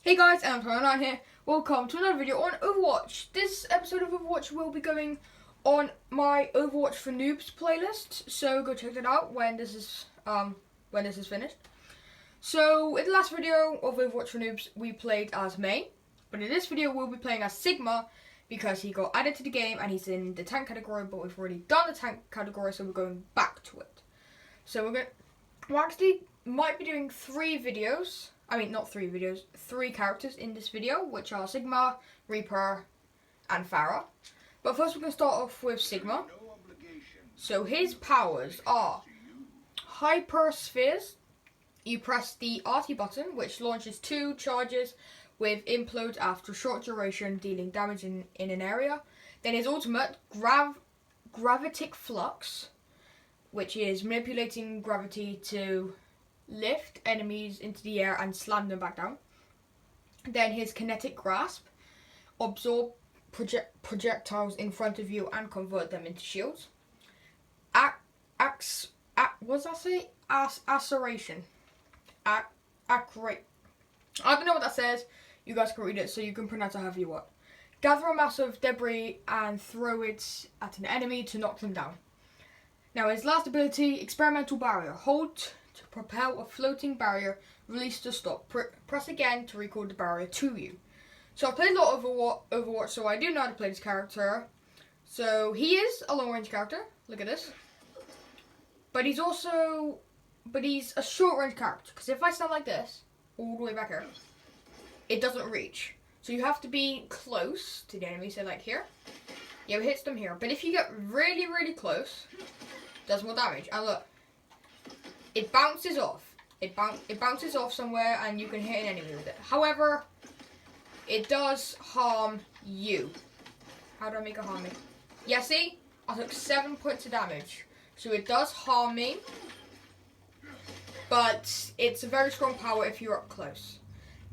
Hey guys, I'm Phara here. Welcome to another video on Overwatch. This episode of Overwatch will be going on my Overwatch for Noobs playlist, so go check that out when this is finished. So in the last video of Overwatch for Noobs, we played as May, but in this video we'll be playing as Sigma because he got added to the game and he's in the tank category, but we've already done the tank category, so we're going back to it. So we actually might be doing three characters in this video, which are Sigma, Reaper, and Phara. But first we're going to start off with Sigma. So his powers are Hyper Spheres. You press the RT button, which launches 2 charges with implodes after a short duration, dealing damage in an area. Then his ultimate, Gravitic Flux, which is manipulating gravity to lift enemies into the air and slam them back down. Then his Kinetic Grasp, absorb projectiles in front of you and convert them into shields. Aceration. I don't know what that says. You guys can read it, so you can pronounce it however you want. Gather a mass of debris and throw it at an enemy to knock them down. Now his last ability, Experimental Barrier. Hold to propel a floating barrier, release to stop. Press again to recall the barrier to you. So I've played a lot of Overwatch, so I do know how to play this character. So he is a long range character. Look at this. But he's a short range character. Because if I stand like this, all the way back here, it doesn't reach. So you have to be close to the enemy. So like here, it hits them here. But if you get really, really close, it does more damage. And look, it bounces off. It bounces off somewhere, and you can hit an enemy with it. However, it does harm you. How do I make it harm me? Yeah, see? I took 7 points of damage. So it does harm me. But it's a very strong power if you're up close.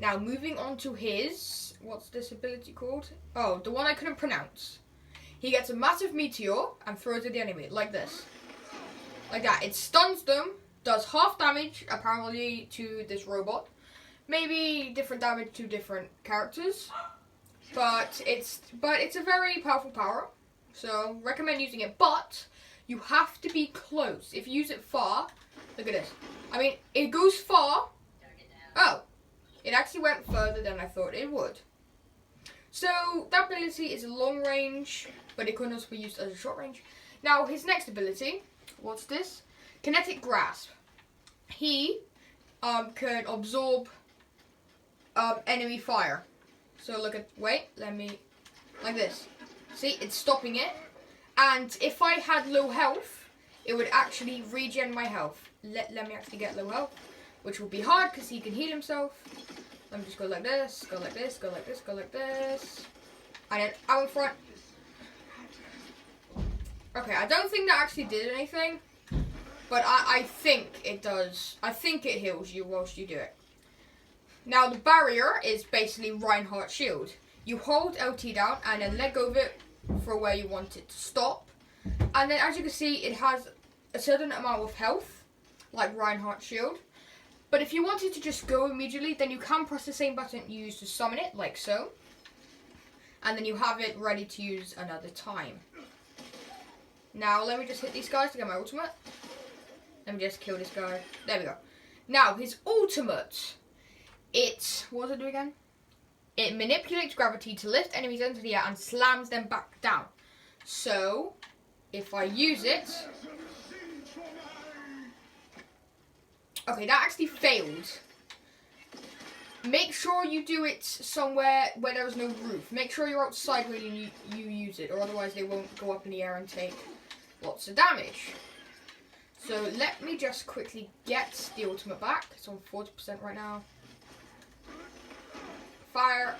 Now, moving on to his... What's this ability called? Oh, the one I couldn't pronounce. He gets a massive meteor and throws it at the enemy. Like this. Like that. It stuns them. Does half damage, apparently, to this robot. Maybe different damage to different characters. But it's a very powerful power. So, recommend using it. But, you have to be close. If you use it far, look at this. I mean, it goes far. Oh, it actually went further than I thought it would. So, that ability is a long range, but it can also be used as a short range. Now, his next ability, what's this? Kinetic Grasp. He can absorb enemy fire. So like this. See, it's stopping it. And if I had low health, it would actually regen my health. Let me actually get low health, which will be hard because he can heal himself. Let me just go like this, go like this, go like this, go like this. And then out in front. Okay, I don't think that actually did anything. But I think it does. I think it heals you whilst you do it. Now the barrier is basically Reinhardt's shield. You hold LT down and then let go of it for where you want it to stop. And then as you can see, it has a certain amount of health, like Reinhardt's shield. But if you wanted to just go immediately, then you can press the same button you used to summon it, like so. And then you have it ready to use another time. Now let me just hit these guys to get my ultimate. Let me just kill this guy. There we go. Now, his ultimate. What does it do again? It manipulates gravity to lift enemies into the air and slams them back down. So, if I use it... Okay, that actually failed. Make sure you do it somewhere where there is no roof. Make sure you're outside when you use it, or otherwise they won't go up in the air and take lots of damage. So let me just quickly get the ultimate back. It's on 40% right now. Fire.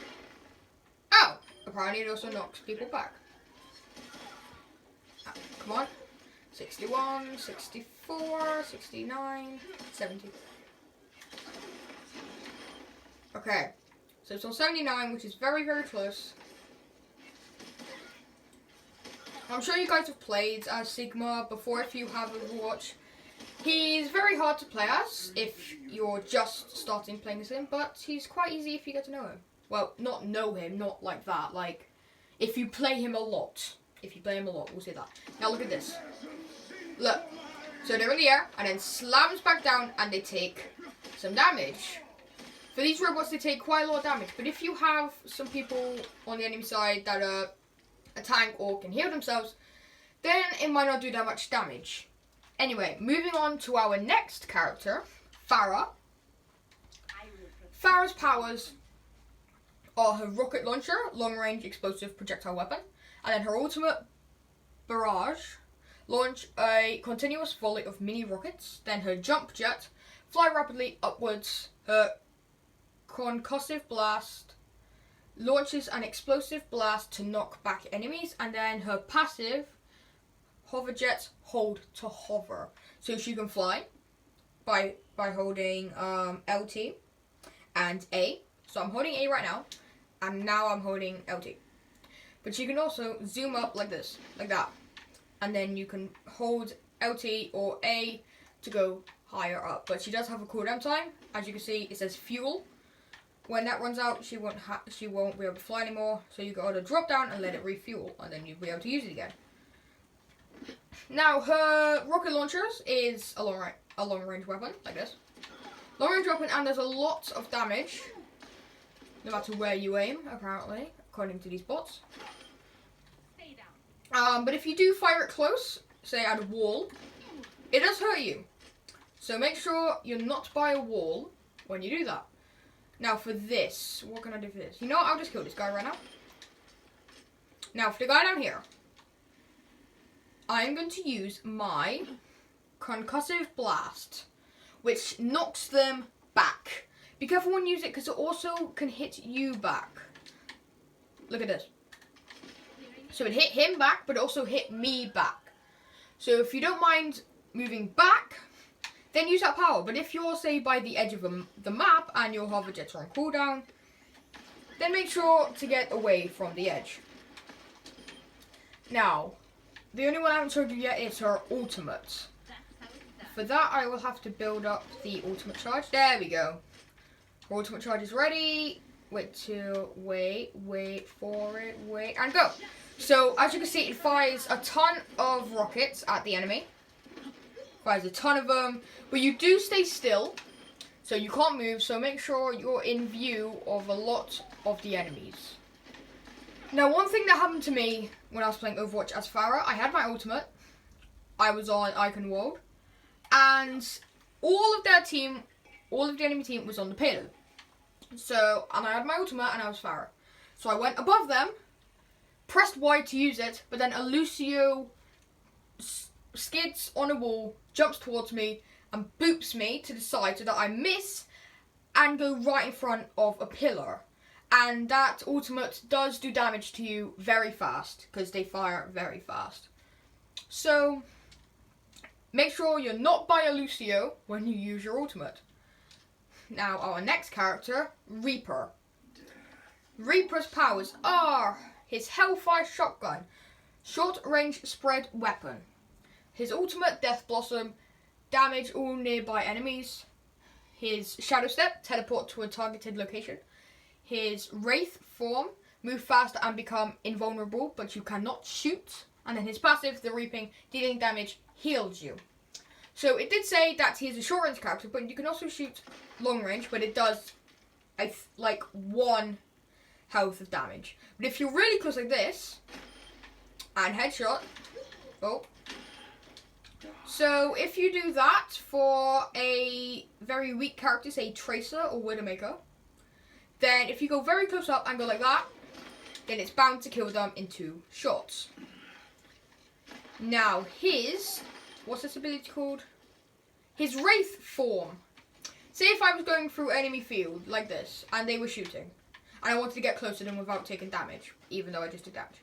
Oh! Apparently it also knocks people back. Come on. 61, 64, 69, 70. Okay. So it's on 79, which is very, very close. I'm sure you guys have played as Sigma before if you have Overwatch. He's very hard to play as if you're just starting playing as him, but he's quite easy if you get to know him. Well, not know him, not like that. Like, if you play him a lot. If you play him a lot, we'll say that. Now look at this. Look. So they're in the air, and then slams back down, and they take some damage. For these robots, they take quite a lot of damage. But if you have some people on the enemy side that are a tank or can heal themselves, then it might not do that much damage. Anyway, moving on to our next character, Phara. Phara's powers are her rocket launcher, long-range explosive projectile weapon, and then her ultimate barrage, launch a continuous volley of mini rockets, then her jump jet, fly rapidly upwards, her concussive blast, launches an explosive blast to knock back enemies, and then her passive, hover jets, hold to hover. So she can fly by holding LT and A. So I'm holding A right now, and now I'm holding LT. But she can also zoom up like this, like that. And then you can hold LT or A to go higher up. But she does have a cooldown time. As you can see, it says fuel. When that runs out, she won't be able to fly anymore. So you gotta drop down and let it refuel, and then you'll be able to use it again. Now her rocket launchers is a long range weapon like this. Long range weapon, and there's a lot of damage, no matter where you aim. Apparently, according to these bots. But if you do fire it close, say at a wall, it does hurt you. So make sure you're not by a wall when you do that. Now for this, what can I do for this? You know what, I'll just kill this guy right now. Now for the guy down here, I'm going to use my concussive blast, which knocks them back. Be careful when you use it, because it also can hit you back. Look at this. So it hit him back, but it also hit me back. So if you don't mind moving back, then use that power. But if you're, say, by the edge of the map and your hover jets are on cooldown, then make sure to get away from the edge. Now, the only one I haven't showed you yet is her ultimate. For that, I will have to build up the ultimate charge. There we go. Her ultimate charge is ready. Wait for it, and go. So, as you can see, it fires a ton of rockets at the enemy. Fires a ton of them. But you do stay still, so you can't move. So make sure you're in view of a lot of the enemies. Now, one thing that happened to me when I was playing Overwatch as Phara, I had my ultimate. I was on Icon World. And all of their team, all of the enemy team was on the payload. So, and I had my ultimate and I was Phara. So I went above them, pressed Y to use it, but then a Lucio skids on a wall, jumps towards me, and boops me to the side so that I miss and go right in front of a pillar. And that ultimate does do damage to you very fast, because they fire very fast. So, make sure you're not by a Lucio when you use your ultimate. Now, our next character, Reaper. Reaper's powers are his Hellfire Shotgun, short-range spread weapon. His ultimate, Death Blossom, damage all nearby enemies. His Shadow Step, teleport to a targeted location. His Wraith form, move faster and become invulnerable, but you cannot shoot. And then his passive, the Reaping, dealing damage, heals you. So it did say that he is a short range character, but you can also shoot long range, but it does like 1 health of damage. But if you're really close like this, and headshot, oh. So if you do that for a very weak character, say Tracer or Widowmaker, then if you go very close up and go like that, then it's bound to kill them in 2 shots. Now his, what's this ability called? His Wraith form. Say if I was going through enemy field like this, and they were shooting, and I wanted to get close to them without taking damage, even though I just took damage.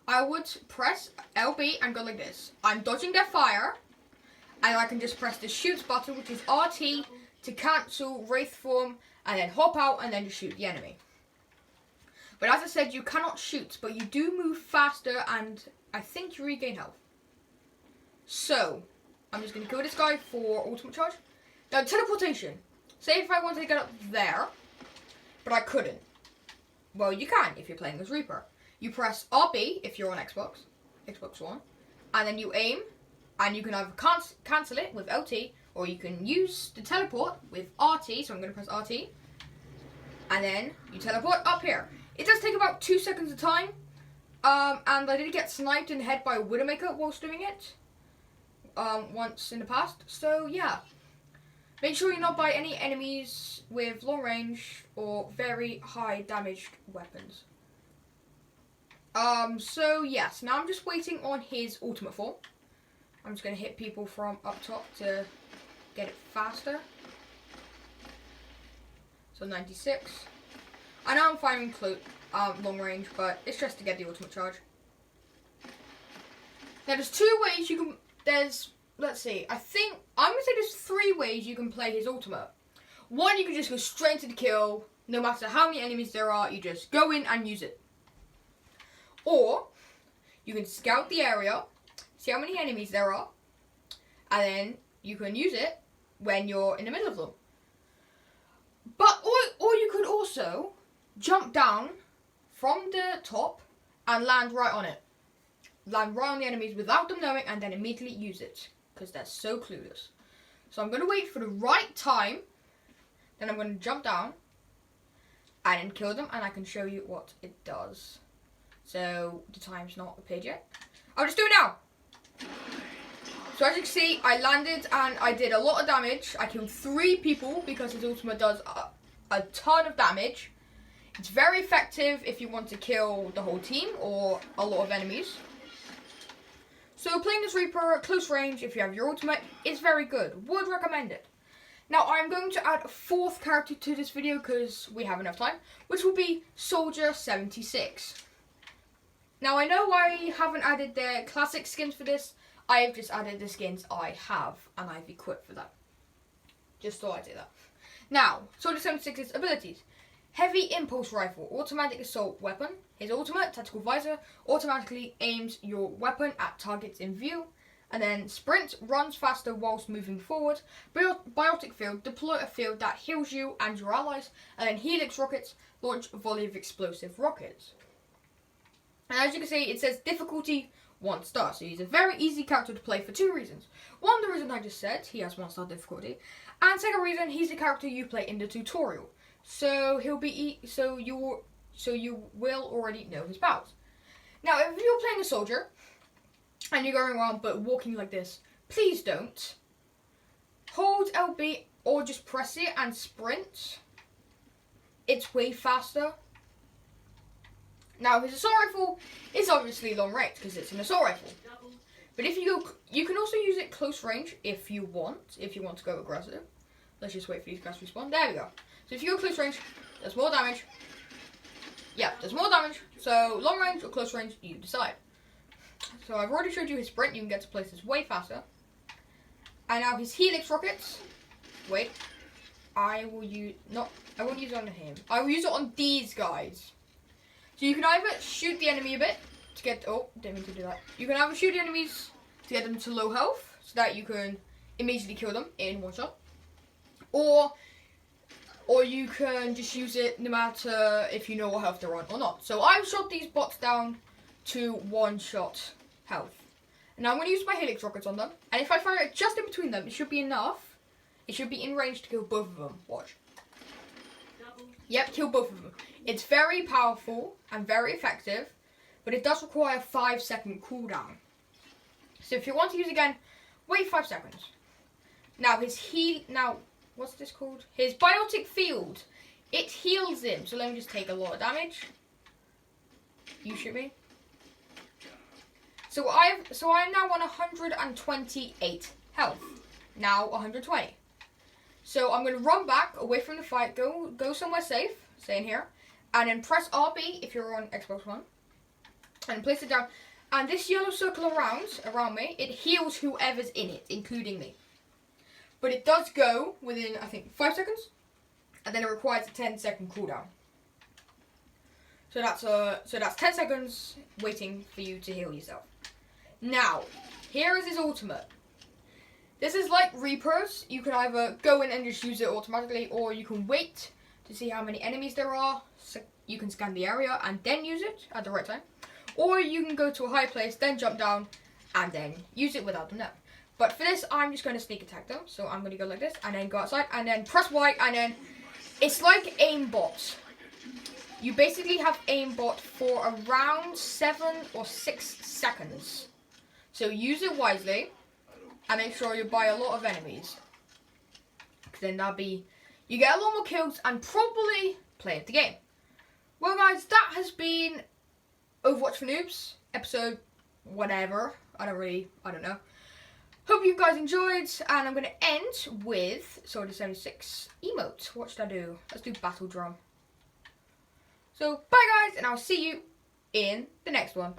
I would press LB and go like this. I'm dodging their fire, and I can just press the shoot button, which is RT, to cancel Wraith form, and then hop out and then just shoot the enemy. But as I said, you cannot shoot, but you do move faster, and I think you regain health. So, I'm just going to kill this guy for ultimate charge. Now, teleportation. Say if I wanted to get up there, but I couldn't. Well, you can if you're playing as Reaper. You press RB if you're on Xbox One, and then you aim, and you can either cancel it with LT, or you can use the teleport with RT, so I'm going to press RT, and then you teleport up here. It does take about 2 seconds of time, and I did get sniped in the head by a Widowmaker whilst doing it, once in the past, so yeah. Make sure you're not by any enemies with long range or very high damaged weapons. So yes, now I'm just waiting on his ultimate form. I'm just going to hit people from up top to get it faster. So 96. I know I'm firing long range, but it's just to get the ultimate charge. Now there's 2 ways you can, let's see, I'm going to say there's 3 ways you can play his ultimate. One, you can just go straight to the kill, no matter how many enemies there are, you just go in and use it. Or, you can scout the area, see how many enemies there are, and then you can use it when you're in the middle of them. But, or you could also jump down from the top and land right on it. Land right on the enemies without them knowing, and then immediately use it. Because they're so clueless. So I'm going to wait for the right time. Then I'm going to jump down. And then kill them. And I can show you what it does. So the time's not appeared yet. I'll just do it now. So as you can see, I landed and I did a lot of damage. I killed 3 people because his ultimate does a ton of damage. It's very effective if you want to kill the whole team or a lot of enemies. So playing this Reaper at close range, if you have your ultimate, is very good. Would recommend it. Now I'm going to add a 4th character to this video because we have enough time, which will be Soldier 76. Now I know I haven't added the classic skins for this. I have just added the skins I have, and I've equipped for that. Just thought I'd do that. Now, Soldier 76's abilities. Heavy Impulse Rifle, automatic assault weapon. His ultimate, Tactical Visor, automatically aims your weapon at targets in view. And then Sprint, runs faster whilst moving forward. Biotic Field, deploy a field that heals you and your allies. And then Helix Rockets, launch a volley of explosive rockets. And as you can see, it says difficulty 1 star. So he's a very easy character to play for 2 reasons. One, the reason I just said, he has 1 star difficulty. And second reason, he's the character you play in the tutorial. So he'll be so you will already know his powers. Now, if you're playing a soldier and you're going around but walking like this, please don't. Hold LB or just press it and sprint. It's way faster. Now, his assault rifle is obviously long range because it's an assault rifle. But if you go, you can also use it close range if you want to go aggressive. Let's just wait for these guys to respawn. There we go. So if you go close range, there's more damage. Yeah, there's more damage. So long range or close range, you decide. So I've already showed you his sprint. You can get to places way faster. And now his Helix Rockets. Wait. I won't use it on him. I will use it on these guys. So you can either shoot the enemy a bit to get... Oh, didn't mean to do that. You can either shoot the enemies to get them to low health so that you can immediately kill them in 1 shot. Or you can just use it no matter if you know what health they're on or not. So I've shot these bots down to 1 shot health. And now I'm going to use my Helix Rockets on them. And if I fire it just in between them, it should be enough. It should be in range to kill both of them. Watch. Yep, kill both of them. It's very powerful and very effective. But it does require a 5-second cooldown. So if you want to use it again, wait 5 seconds. Now what's this called? His Biotic Field. It heals him. So let me just take a lot of damage. You shoot me. So I'm now on 128 health. Now 120. So I'm gonna run back away from the fight, go somewhere safe, stay in here, and then press RB if you're on Xbox One. And place it down. And this yellow circle around me, it heals whoever's in it, including me. But it does go within, I think, 5 seconds. And then it requires a 10-second cooldown. So that's 10 seconds waiting for you to heal yourself. Now, here is his ultimate. This is like Reapers. You can either go in and just use it automatically, or you can wait to see how many enemies there are. So you can scan the area and then use it at the right time. Or you can go to a high place, then jump down, and then use it without them there. But for this, I'm just going to sneak attack them. So I'm going to go like this, and then go outside, and then press Y, and then it's like aimbot. You basically have aimbot for around 7 or 6 seconds. So use it wisely, and make sure you buy a lot of enemies. Then you get a lot more kills, and probably play the game. Well guys, that has been Overwatch for Noobs, episode whatever. I don't know. Hope you guys enjoyed, and I'm going to end with Soldier 76 emote. What should I do? Let's do Battle Drum. So, bye guys, and I'll see you in the next one.